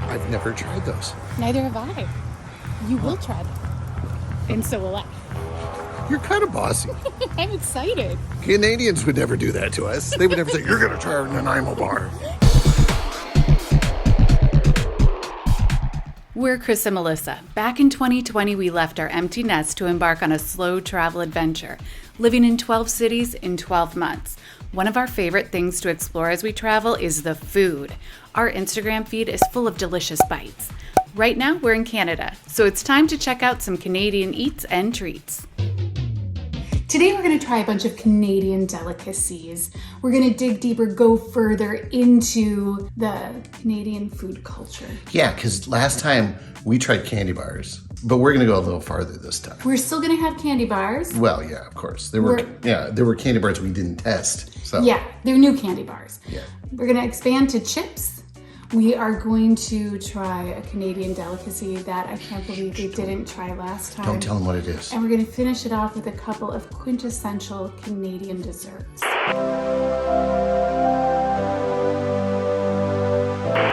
I've never tried those. Neither have I. You will try them. And so will I. You're kind of bossy. I'm excited. Canadians would never do that to us. They would never say, you're going to try our Nanaimo bar. We're Chris and Melissa. Back in 2020, we left our empty nest to embark on a slow travel adventure, living in 12 cities in 12 months. One of our favorite things to explore as we travel is the food. Our Instagram feed is full of delicious bites. Right now, we're in Canada, so it's time to check out some Canadian eats and treats. Today we're going to try a bunch of Canadian delicacies. We're going to dig deeper, go further into the Canadian food culture. Yeah, because last time we tried candy bars, but we're going to go a little farther this time. We're still going to have candy bars. Well, yeah, of course. There were candy bars we didn't test. So yeah, they're new candy bars. Yeah. We're going to expand to chips. We are going to try a Canadian delicacy that I can't believe we didn't try last time. Don't tell them what it is. And we're going to finish it off with a couple of quintessential Canadian desserts.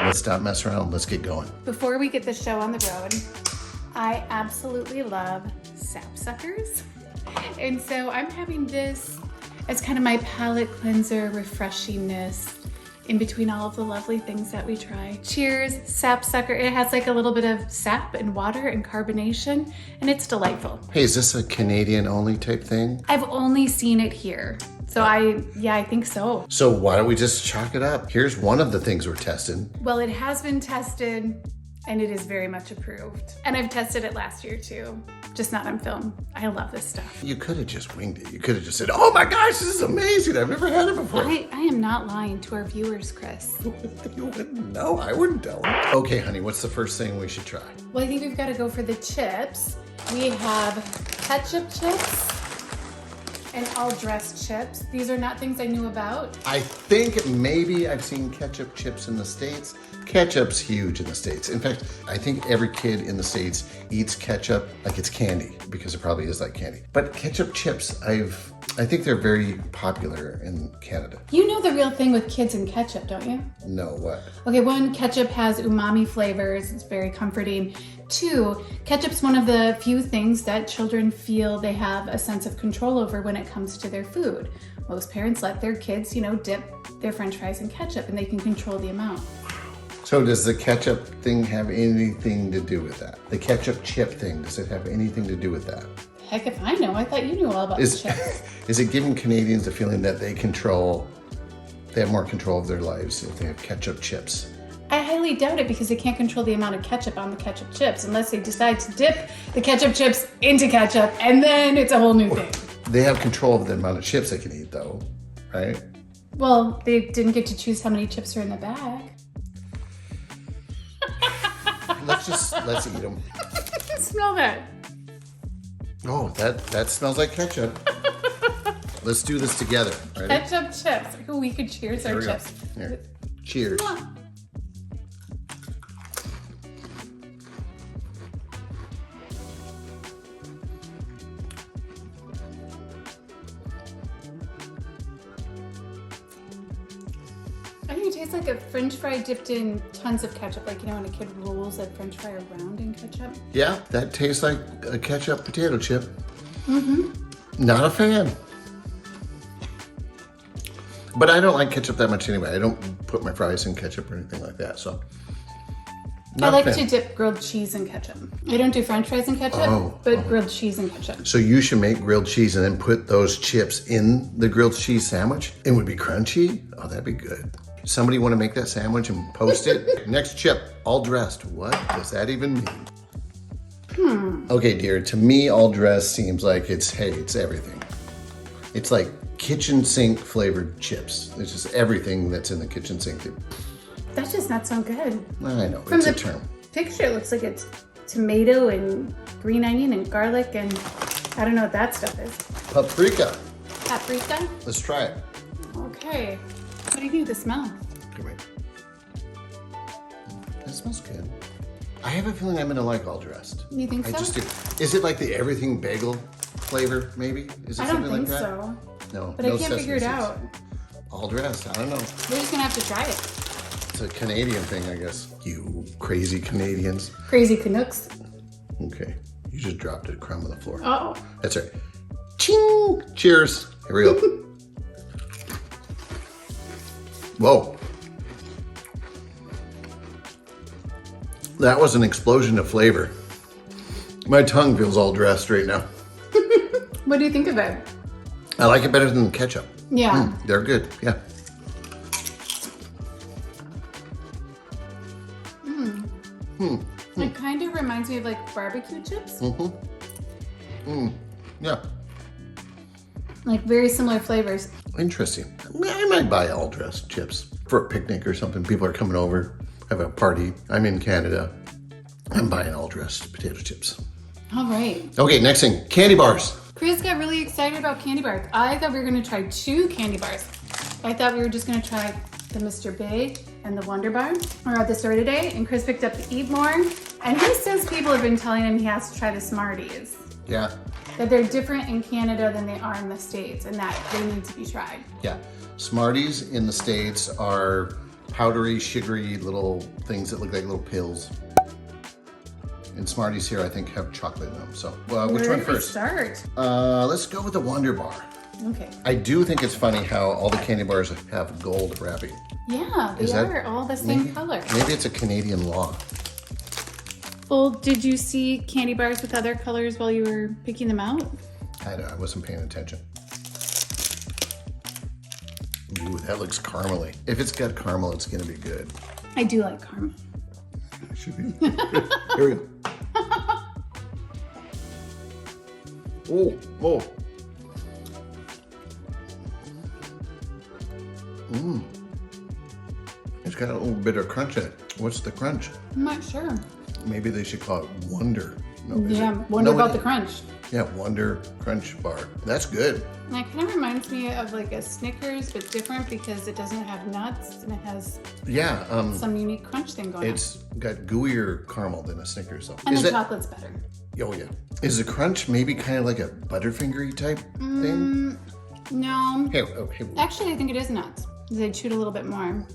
Let's stop messing around. Let's get going. Before we get the show on the road, I absolutely love sapsuckers. And so I'm having this as kind of my palate cleanser, refreshingness in between all of the lovely things that we try. Cheers, sapsucker. It has like a little bit of sap and water and carbonation, and it's delightful. Hey, is this a Canadian only type thing? I've only seen it here. So I think so. So why don't we just chalk it up? Here's one of the things we're testing. Well, it has been tested and it is very much approved. And I've tested it last year too, just not on film. I love this stuff. You could have just winged it. You could have just said, oh my gosh, this is amazing. I've never had it before. I am not lying to our viewers, Chris. You wouldn't know. I wouldn't tell them. Okay, honey, what's the first thing we should try? Well, I think we've got to go for the chips. We have ketchup chips and all dressed chips. These are not things I knew about. I think maybe I've seen ketchup chips in the States. Ketchup's huge in the States. In fact, I think every kid in the States eats ketchup like it's candy, because it probably is like candy. But ketchup chips, I think they're very popular in Canada. You know the real thing with kids and ketchup, don't you? No, what? Okay, one, ketchup has umami flavors. It's very comforting. Two, ketchup's one of the few things that children feel they have a sense of control over when it comes to their food. Most parents let their kids, dip their French fries in ketchup and they can control the amount. So does the ketchup thing have anything to do with that? The ketchup chip thing, does it have anything to do with that? Heck if I know. I thought you knew all about chips. Is it giving Canadians a feeling that they have more control of their lives if they have ketchup chips? I highly doubt it, because they can't control the amount of ketchup on the ketchup chips unless they decide to dip the ketchup chips into ketchup, and then it's a whole new thing. They have control of the amount of chips they can eat though, right? Well, they didn't get to choose how many chips are in the bag. Let's eat them. Smell that. Oh, that smells like ketchup. Let's do this together. Ready? Ketchup chips. Ooh, we could cheers Here our we go. chips. Here. Cheers. I think it tastes like a French fry dipped in tons of ketchup. Like, when a kid rolls a French fry around in ketchup. Yeah, that tastes like a ketchup potato chip. Mm-hmm. Not a fan. But I don't like ketchup that much anyway. I don't put my fries in ketchup or anything like that, so. I like to dip grilled cheese in ketchup. I don't do French fries in ketchup, but grilled cheese in ketchup. So you should make grilled cheese and then put those chips in the grilled cheese sandwich. It would be crunchy. Oh, that'd be good. Somebody want to make that sandwich and post it? Next chip, all dressed. What does that even mean? Okay, dear, to me, all dressed seems like it's everything. It's like kitchen sink flavored chips. It's just everything that's in the kitchen sink. That does not sound good. I know, From it's a the term. picture, it looks like it's tomato and green onion and garlic and I don't know what that stuff is. Paprika. Paprika? Let's try it. Okay. What do you think of the smell? Okay, wait. That smells good. I have a feeling I'm gonna like all dressed. You think so? I just do. Is it like the everything bagel flavor, maybe? Is it I don't something think like that? so. No. But no I can't figure it sesame out. seeds. All dressed, I don't know. We're just gonna have to try it. It's a Canadian thing, I guess. You crazy Canadians. Crazy Canucks. Okay. You just dropped a crumb on the floor. Oh. That's right. Ching! Cheers. Here we go. Whoa. That was an explosion of flavor. My tongue feels all dressed right now. What do you think of it? I like it better than ketchup. Yeah. They're good, yeah. It kind of reminds me of like barbecue chips. Yeah, Like very similar flavors. interesting. I might buy all dressed chips for a picnic or something. People are coming over, have a party. I'm in Canada. I'm buying all dressed potato chips. All right. Okay, next thing, candy bars. Chris got really excited about candy bars. I thought we were gonna try 2 candy bars. I thought we were just gonna try the Mr. Big and the Wonder Bar. We're at the store today and Chris picked up the Eat More. And he says people have been telling him he has to try the Smarties. Yeah, That they're different in Canada than they are in the States and that they need to be tried. yeah. Smarties in the States are powdery, sugary little things that look like little pills. And Smarties here, I think, have chocolate in them. So, which one Where do we first? start? Let's go with the Wonder Bar. Okay. I do think it's funny how all the candy bars have gold wrapping. Yeah, they Is that are all the same color. Maybe it's a Canadian law. Well, did you see candy bars with other colors while you were picking them out? I wasn't paying attention. Ooh, that looks caramely. If it's got caramel, it's gonna be good. I do like caramel. It should be. Here we go. Oh. It's got a little bit of crunch in it. What's the crunch? I'm not sure. Maybe they should call it Wonder. No, is Yeah, it? wonder No, about it- the crunch. Yeah, Wonder Crunch Bar. That's good. And it kind of reminds me of like a Snickers, but different because it doesn't have nuts and it has Yeah, some unique crunch thing going on. it's got gooier caramel than a Snickers though. And Is the that, chocolate's better. oh yeah. Is the crunch maybe kind of like a Butterfingery type thing? No. Hey, Actually, I think it is nuts. They chewed a little bit more.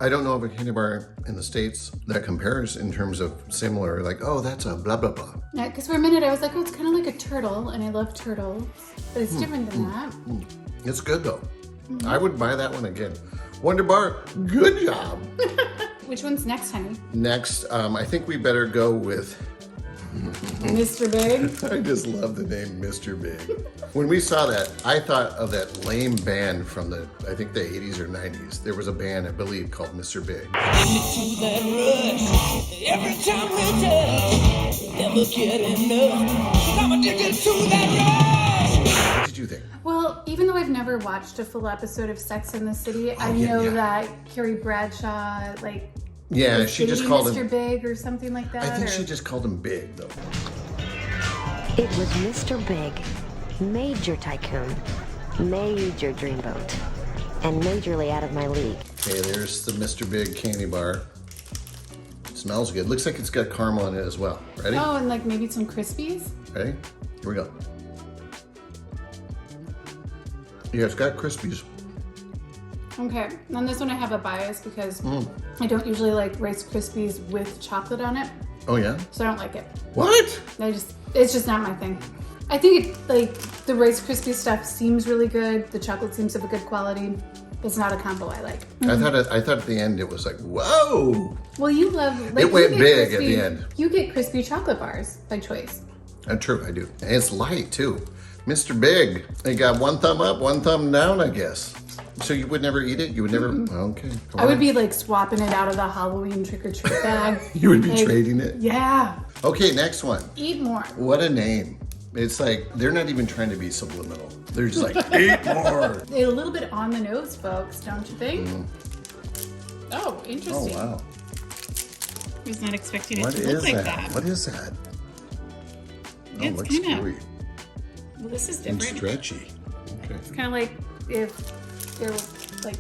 I don't know of a candy bar in the States that compares in terms of similar, like, oh, that's a blah, blah, blah. Yeah, because for a minute I was like, oh, it's kind of like a turtle, and I love turtles, but it's different than that. It's good though. I would buy that one again. Wonder Bar, good job. Which one's next, honey? Next, I think we better go with, Mr. Big? I just love the name Mr. Big. When we saw that, I thought of that lame band from I think the 80s or 90s. There was a band, I believe, called Mr. Big. To that rush, every time we touch, never get enough. 'Cause I'm addicted to that rush. What did you think? Well, even though I've never watched a full episode of Sex and the City, I know yeah. that Carrie Bradshaw, like, Yeah, was she just dating called Mr. him, Big or something like that. I think or... she just called him Big though. It was Mr. Big, Major Tycoon, Major Dreamboat, and majorly out of my league. Okay, there's the Mr. Big candy bar. Smells good. Looks like it's got caramel in it as well. Ready? Oh, and like maybe some Crispies? Ready? Here we go. Yeah, it's got Krispies. Okay, on this one I have a bias because I don't usually like Rice Krispies with chocolate on it, Oh yeah? so I don't like it. What? It's just not my thing. I think it, like the Rice Krispie stuff seems really good. The chocolate seems of a good quality. It's not a combo I like. I thought at the end it was like, whoa! Well, you love. Like, It went you get big at the end. You get crispy chocolate bars by choice. True, I do. And it's light too. Mr. Big. It got one thumb up, one thumb down, I guess. So you would never eat it? You would never? Okay. Go I would on. be like swapping it out of the Halloween trick or treat bag. You would be Like, trading it? Yeah. Okay, next one. Eat more. What a name. It's like, they're not even trying to be subliminal. They're just like, eat more. They're a little bit on the nose, folks, don't you think? Oh, Oh, interesting. wow. I was not expecting it What to look is like that? that. What is that? Oh, It's looks kinda gooey Well, this is and different. stretchy. Okay. It's kind of like if they're like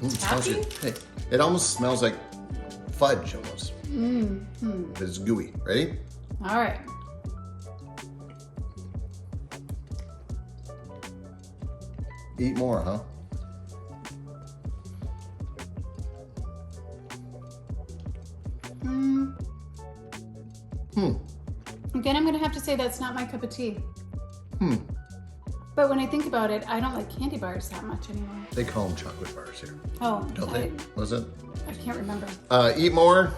Smells taffy. good. Hey, it almost smells like fudge almost. But it's gooey. Ready? All right. Eat more, huh? Again, I'm going to have to say that's not my cup of tea. But when I think about it, I don't like candy bars that much anymore. They call them chocolate bars here. Oh, Don't they? Was it? I can't remember. Eat more.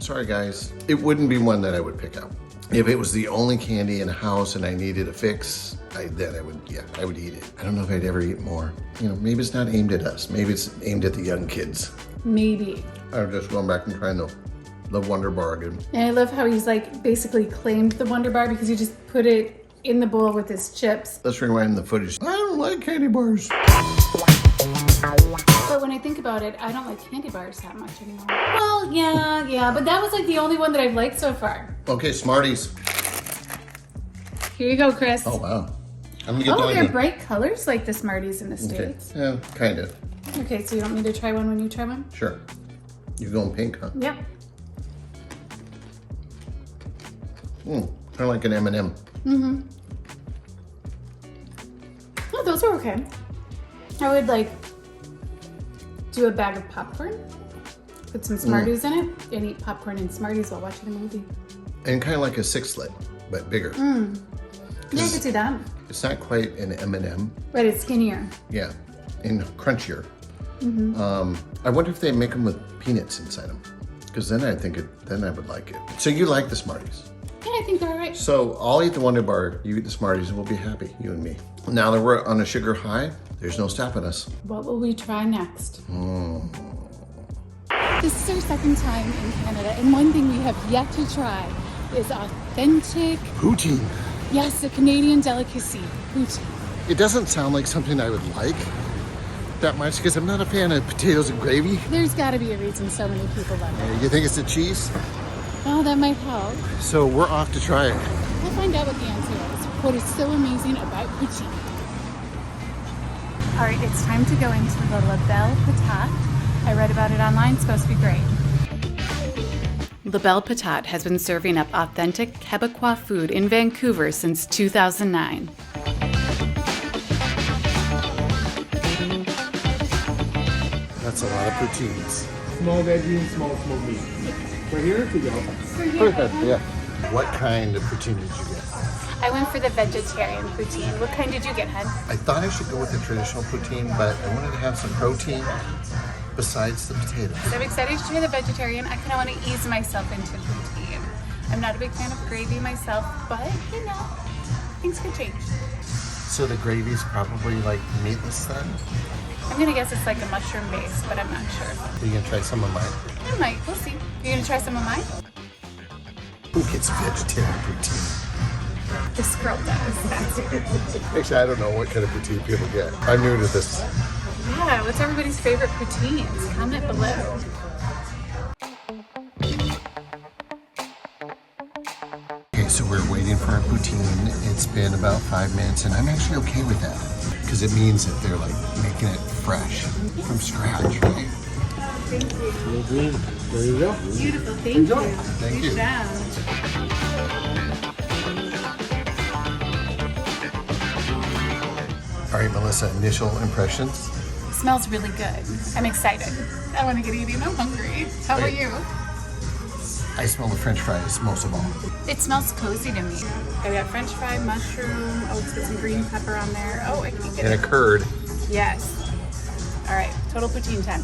Sorry, guys. It wouldn't be one that I would pick up. If it was the only candy in a house and I needed a fix, I would eat it. I don't know if I'd ever eat more. You know, maybe it's not aimed at us. Maybe it's aimed at the young kids. Maybe. I'm just going back and trying the Wonder Bar again. And I love how he's like basically claimed the Wonder Bar because he just put it in the bowl with his chips. Let's rewind the footage. I don't like candy bars. But when I think about it, I don't like candy bars that much anymore. Well, yeah, but that was like the only one that I've liked so far. Okay, Smarties. Here you go, Chris. Oh, wow. I'm gonna get Oh, the they're one. bright colors like the Smarties in the Okay. States. Yeah, kind of. Okay, so you want me to try one when you try one? Sure. You're going pink, huh? Yep. Kind of like an M&M. Oh, those are okay. I would like do a bag of popcorn, put some Smarties in it, and eat popcorn and Smarties while watching a movie. And kind of like a six-slit, but bigger. Yeah, I could see that. It's not quite an M&M. But it's skinnier. Yeah, and crunchier. I wonder if they make them with peanuts inside them, because then I would like it. So you like the Smarties? Yeah, I think they're all right. So I'll eat the Wonder Bar, you eat the Smarties, and we'll be happy, you and me. Now that we're on a sugar high, there's no stopping us. What will we try next? This is our second time in Canada, and one thing we have yet to try is authentic, Poutine. yes, a Canadian delicacy, poutine. It doesn't sound like something I would like that much because I'm not a fan of potatoes and gravy. There's got to be a reason so many people love it. You think it's the cheese? Oh, that might help. So we're off to try it. We'll find out what the answer is. What is so amazing about poutine? All right, it's time to go into the La Belle Patate. I read about it online, it's supposed to be great. La Belle Patate has been serving up authentic Quebecois food in Vancouver since 2009. That's a lot of poutines. Small veggie and small smoked meat. Right here, to go. Perfect, yeah. What kind of poutine did you get? I went for the vegetarian poutine. What kind did you get, hun? I thought I should go with the traditional poutine, but I wanted to have some protein besides the potatoes. I'm excited to try the vegetarian. I kind of want to ease myself into poutine. I'm not a big fan of gravy myself, but you know, things could change. So the gravy's probably like meatless then? I'm gonna guess it's like a mushroom base, but I'm not sure. Are you gonna try some of mine? I might, we'll see. You gonna try some of mine? Who gets vegetarian poutine? This girl does. Actually, I don't know what kind of poutine people get. I'm new to this. Yeah, what's everybody's favorite poutines? Comment below. Okay, so we're waiting for our poutine. It's been about 5 minutes, and I'm actually okay with that because it means that they're like making it fresh from scratch, right? Thank you. There you go. Beautiful, thank you. Thank you. Good job. All right, Melissa, initial impressions? Smells really good. I'm excited. I want to get eating. I'm hungry. How about you? I smell the French fries most of all. It smells cozy to me. I got French fry, mushroom. Oh, it's got some green pepper on there. Oh, I can't get And a it. curd. Yes. All right, total poutine 10.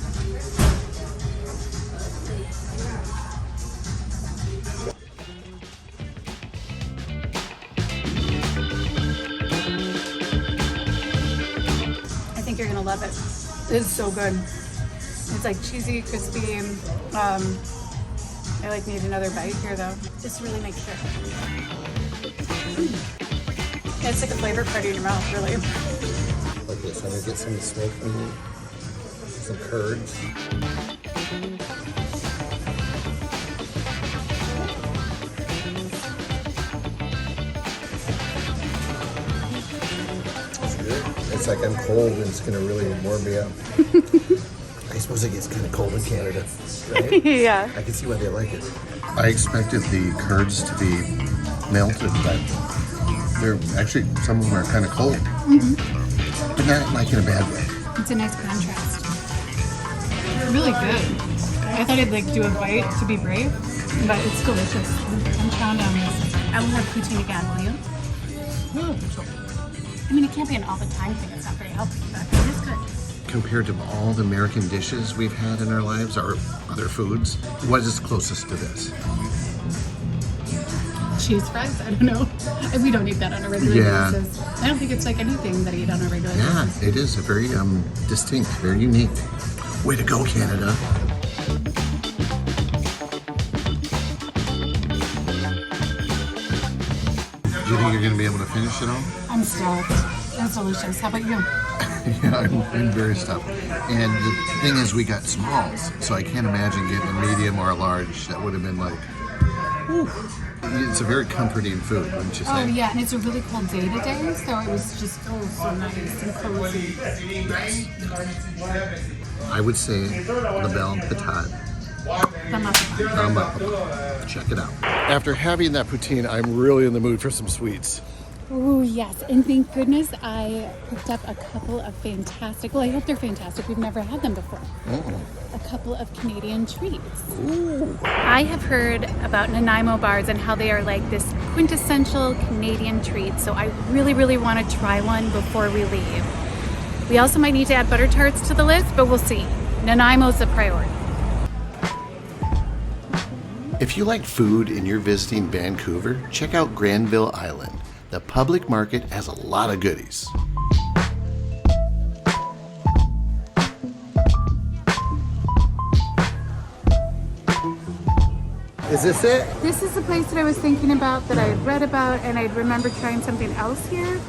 I think you're gonna love it. It's so good. It's like cheesy, crispy. I like need another bite here though. Just really make sure. Yeah, it's like a flavor party in your mouth, really. Like this, I'm gonna get some smoked meat, some curds. It's good. It's like I'm cold and it's gonna really warm me up. I suppose it gets kind of cold in Canada, right? Yeah. I can see why they like it. I expected the curds to be melted, but they're actually, some of them are kind of cold. But not like in a bad way. It's a nice contrast. Really good. I thought I'd like do a bite to be brave, but it's delicious. I'm chowing down this. I will have poutine again, will you? I mean, it can't be an all the time thing. It's not very healthy, but it is good. Compared to all the American dishes we've had in our lives, or other foods, what is closest to this? Cheese fries? I don't know. We don't eat that on a regular basis. I don't think it's like anything that I eat on a regular basis. Yeah, it is a very distinct, very unique. Way to go, Canada. Do you think you're going to be able to finish it all? I'm stuffed. That's delicious. How about you? Yeah, I'm very stuffed. And the thing is, we got smalls, so I can't imagine getting a medium or a large. That would have been like, whew. It's a very comforting food, wouldn't you say? Oh yeah, and it's a really cold day today, so it was just so nice and cozy. I would say the belle patate. Check it out. After having that poutine, I'm really in the mood for some sweets. Oh yes, and thank goodness I picked up a couple of fantastic, well I hope they're fantastic, we've never had them before. A couple of Canadian treats. Ooh. I have heard about Nanaimo bars and how they are like this quintessential Canadian treat, so I really want to try one before we leave. We also might need to add butter tarts to the list, but we'll see. Nanaimo's a priority. If you like food and you're visiting Vancouver, check out Granville Island. The public market has a lot of goodies. Is this it? This is the place that I was thinking about, that I had read about, and I'd remember trying something else here.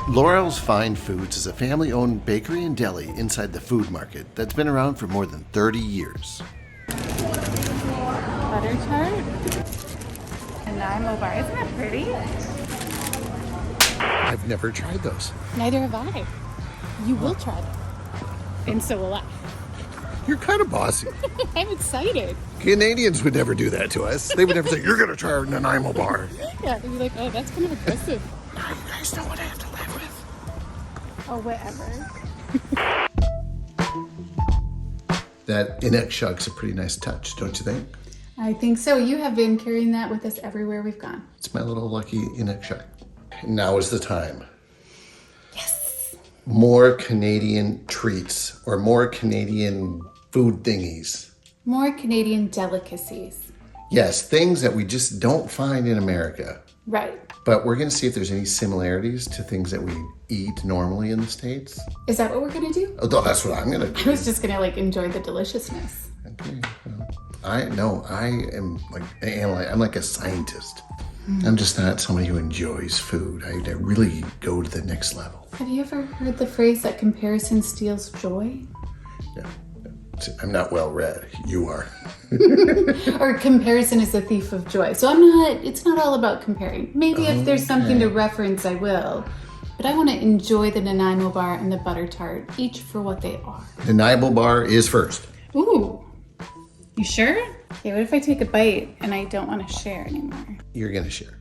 Laurel's Fine Foods is a family-owned bakery and deli inside the food market that's been around for more than 30 years. Butter tart. Nanaimo bar. Isn't that pretty? I've never tried those. Neither have I. You will try them. And so will I. You're kind of bossy. I'm excited. Canadians would never do that to us. They would never say, you're going to try our Nanaimo bar. Yeah, they'd be like, oh, that's kind of aggressive. Now you guys know what I have to live with. Oh, whatever. That Inukshuk's a pretty nice touch, don't you think? I think so. You have been carrying that with us everywhere we've gone. It's my little lucky Inukshuk. Now is the time. Yes. More Canadian treats or more Canadian food thingies. More Canadian delicacies. Yes, things that we just don't find in America. Right. But we're going to see if there's any similarities to things that we eat normally in the States. Is that what we're going to do? Oh, that's what I'm going to do. I was just going to like enjoy the deliciousness. Okay. Well, I am like I'm like a scientist. I'm just not somebody who enjoys food. I really go to the next level. Have you ever heard the phrase that comparison steals joy? Yeah. I'm not well read. You are. Or comparison is the thief of joy. So it's not all about comparing. Maybe if there's something to reference, I will. But I want to enjoy the Nanaimo bar and the butter tart, each for what they are. Nanaimo bar is first. Ooh. You sure? Okay, what if I take a bite and I don't want to share anymore? You're going to share.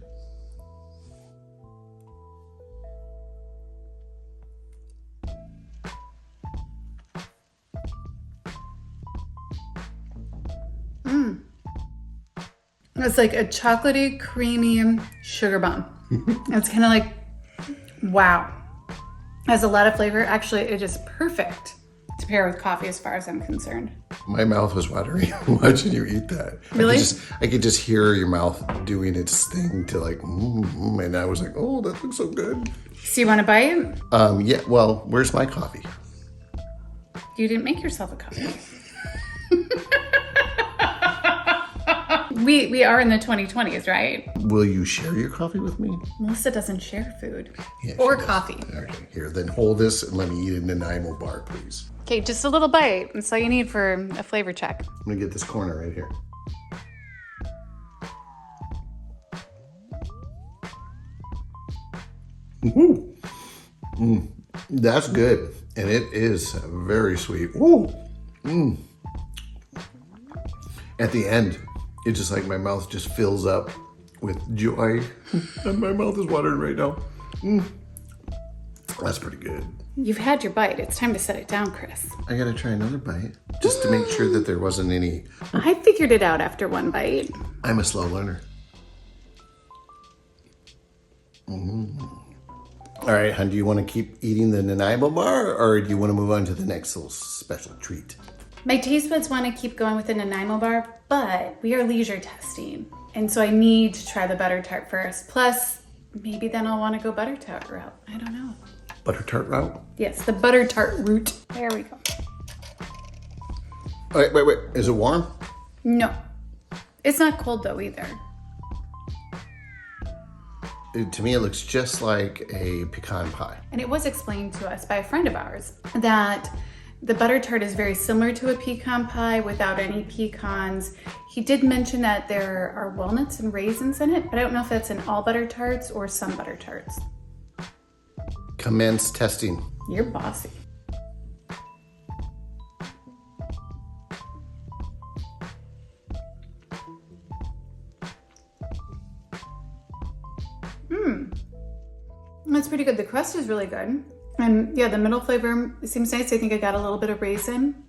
It's like a chocolatey, creamy sugar bomb. It's kind of like, wow. It has a lot of flavor. Actually, it is perfect to pair with coffee as far as I'm concerned. My mouth was watering watching you eat that. Really? I could just hear your mouth doing its thing to like, and I was like, oh, that looks so good. So you want to bite? Yeah, well, where's my coffee? You didn't make yourself a coffee. We are in the 2020s, right? Will you share your coffee with me? Melissa doesn't share food Yeah, or she does. coffee. Okay, here, then hold this and let me eat a Nanaimo bar, please. Okay, just a little bite. That's all you need for a flavor check. I'm gonna get this corner right here. That's good, and it is very sweet. At the end, it's just like my mouth just fills up with joy, and my mouth is watering right now. That's pretty good. You've had your bite. It's time to set it down, Chris. I gotta try another bite just to make sure that there wasn't any. I figured it out after one bite. I'm a slow learner. All right, hon, do you want to keep eating the Nanaimo bar or do you want to move on to the next little special treat? My taste buds want to keep going with the Nanaimo bar, but we are leisure testing. And so I need to try the butter tart first. Plus, maybe then I'll want to go butter tart route. I don't know. Butter tart route? Yes, the butter tart route. There we go. Wait. Is it warm? No. It's not cold though either. To me, it looks just like a pecan pie. And it was explained to us by a friend of ours that the butter tart is very similar to a pecan pie without any pecans. He did mention that there are walnuts and raisins in it, but I don't know if that's in all butter tarts or some butter tarts. Commence testing. You're bossy. That's pretty good. The crust is really good. And yeah, the middle flavor seems nice. I think I got a little bit of raisin.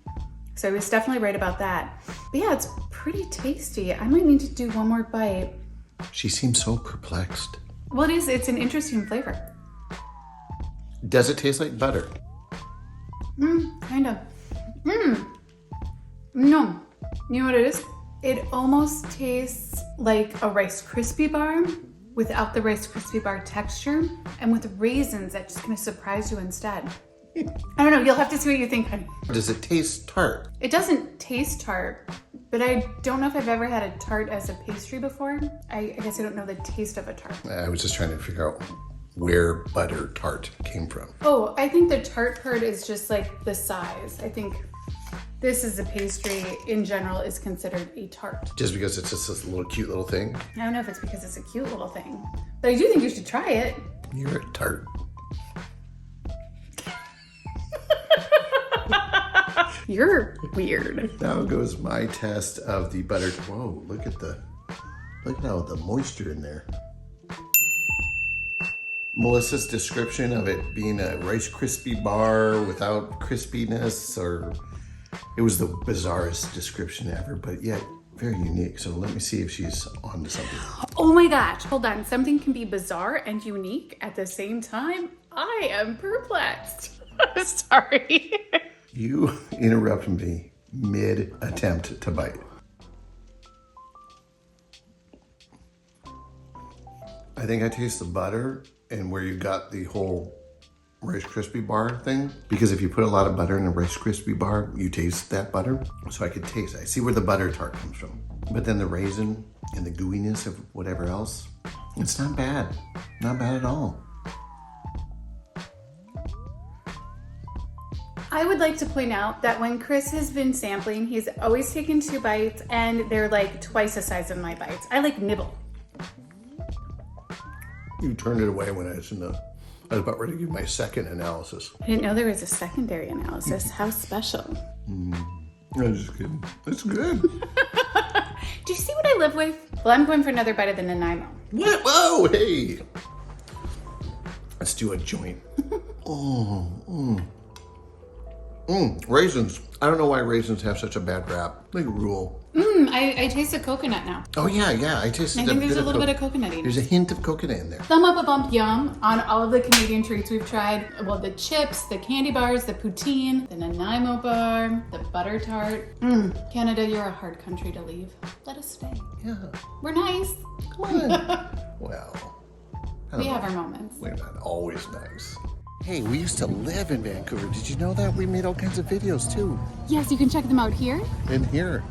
So I was definitely right about that. But yeah, it's pretty tasty. I might need to do one more bite. She seems so perplexed. Well, it is. It's an interesting flavor. Does it taste like butter? Kind of. No. You know what it is? It almost tastes like a Rice Krispie bar without the Rice Krispie bar texture and with raisins that just kind of surprise you instead. I don't know. You'll have to see what you think, honey. Does it taste tart? It doesn't taste tart, but I don't know if I've ever had a tart as a pastry before. I guess I don't know the taste of a tart. I was just trying to figure out where butter tart came from. Oh, I think the tart part is just like the size. I think this is a pastry in general is considered a tart. Just because it's just this little cute little thing? I don't know if it's because it's a cute little thing, but I do think you should try it. You're a tart. You're weird. Now goes my test of the butter. Whoa, look at how the moisture in there. Melissa's description of it being a Rice Krispie bar without crispiness, or it was the bizarrest description ever, but yet very unique. So let me see if she's onto something. Oh my gosh, hold on. Something can be bizarre and unique at the same time. I am perplexed. Sorry. You interrupted me mid-attempt to bite. I think I taste the butter and where you got the whole Rice Krispie bar thing. Because if you put a lot of butter in a Rice Krispie bar, you taste that butter. So I could taste it. I see where the butter tart comes from. But then the raisin and the gooiness of whatever else, it's not bad. Not bad at all. I would like to point out that when Chris has been sampling, he's always taken 2 bites and they're like twice the size of my bites. I like nibble. You turned it away when I was about ready to give my second analysis. I didn't know there was a secondary analysis. How special. I'm just kidding. It's good. Do you see what I live with? Well, I'm going for another bite of the Nanaimo. What? Whoa, hey. Let's do a joint. Raisins. I don't know why raisins have such a bad rap. They rule. I taste the coconut now. Oh yeah. I tasted I think there's a little bit of coconutty. There's a hint of coconut in there. Thumb up a bump yum on all of the Canadian treats we've tried. Well, the chips, the candy bars, the poutine, the Nanaimo bar, the butter tart. Canada, you're a hard country to leave. Let us stay. Yeah. We're nice. Come on. Well. We have our moments. We're not always nice. Hey, we used to live in Vancouver. Did you know that? We made all kinds of videos too. Yes, you can check them out here. In here.